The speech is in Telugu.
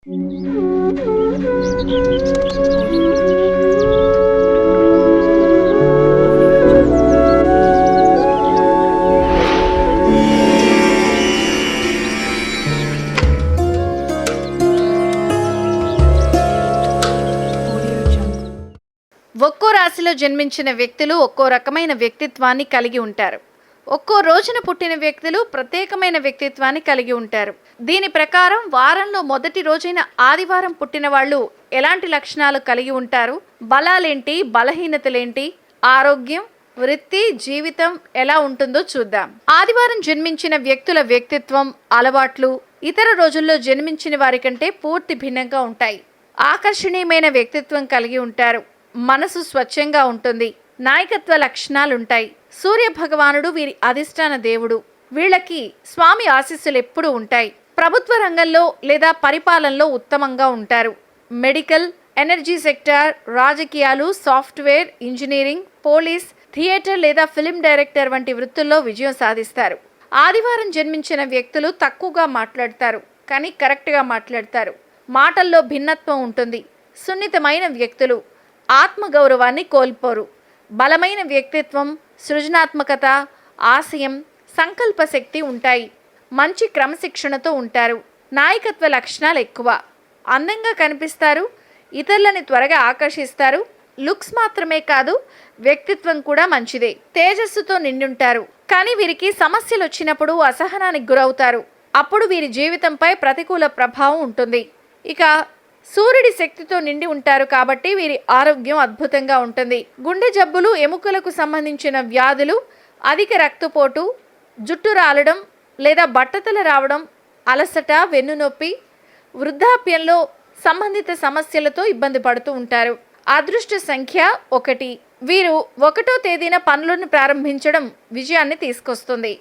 ఒక్కో రాశిలో జన్మించిన వ్యక్తులు ఒక్కో రకమైన వ్యక్తిత్వాన్ని కలిగి ఉంటారు. ఒక్కో రోజున పుట్టిన వ్యక్తులు ప్రత్యేకమైన వ్యక్తిత్వాన్ని కలిగి ఉంటారు. దీని ప్రకారం వారంలో మొదటి రోజైన ఆదివారం పుట్టిన వాళ్ళు ఎలాంటి లక్షణాలు కలిగి ఉంటారు, బలాలేంటి, బలహీనతలేంటి, ఆరోగ్యం, వృత్తి, జీవితం ఎలా ఉంటుందో చూద్దాం. ఆదివారం జన్మించిన వ్యక్తుల వ్యక్తిత్వం, అలవాట్లు ఇతర రోజుల్లో జన్మించిన వారి కంటే పూర్తి భిన్నంగా ఉంటాయి. ఆకర్షణీయమైన వ్యక్తిత్వం కలిగి ఉంటారు. మనసు స్వచ్ఛంగా ఉంటుంది. నాయకత్వ లక్షణాలుంటాయి. సూర్య భగవానుడు వీరి అధిష్టాన దేవుడు. వీళ్ళకి స్వామి ఆశీస్సులు ఎప్పుడూ ఉంటాయి. ప్రభుత్వ రంగంలో లేదా పరిపాలనలో ఉత్తమంగా ఉంటారు. మెడికల్, ఎనర్జీ సెక్టార్, రాజకీయాలు, సాఫ్ట్వేర్, ఇంజనీరింగ్, పోలీస్, థియేటర్ లేదా ఫిల్మ్ డైరెక్టర్ వంటి వృత్తుల్లో విజయం సాధిస్తారు. ఆదివారం జన్మించిన వ్యక్తులు తక్కువగా మాట్లాడతారు, కానీ కరెక్ట్గా మాట్లాడతారు. మాటల్లో భిన్నత్వం ఉంటుంది. సున్నితమైన వ్యక్తులు. ఆత్మగౌరవాన్ని కోల్పోరు. బలమైన వ్యక్తిత్వం, సృజనాత్మకత, ఆశయం, సంకల్ప శక్తి ఉంటాయి. మంచి క్రమశిక్షణతో ఉంటారు. నాయకత్వ లక్షణాలు ఎక్కువ. అందంగా కనిపిస్తారు. ఇతరులని త్వరగా ఆకర్షిస్తారు. లుక్స్ మాత్రమే కాదు, వ్యక్తిత్వం కూడా మంచిదే. తేజస్సుతో నిండుంటారు. కానీ వీరికి సమస్యలు వచ్చినప్పుడు అసహనానికి గురవుతారు. అప్పుడు వీరి జీవితంపై ప్రతికూల ప్రభావం ఉంటుంది. ఇక సూర్యుడి శక్తితో నిండి ఉంటారు కాబట్టి వీరి ఆరోగ్యం అద్భుతంగా ఉంటుంది. గుండె జబ్బులు, ఎముకలకు సంబంధించిన వ్యాధులు, అధిక రక్తపోటు, జుట్టు రాలడం లేదా బట్టతల రావడం, అలసట, వెన్నునొప్పి, వృద్ధాప్యంలో సంబంధిత సమస్యలతో ఇబ్బంది పడుతూ ఉంటారు. అదృష్ట సంఖ్య 1. వీరు 1వ తేదీన పనులను ప్రారంభించడం విజయాన్ని తీసుకొస్తుంది.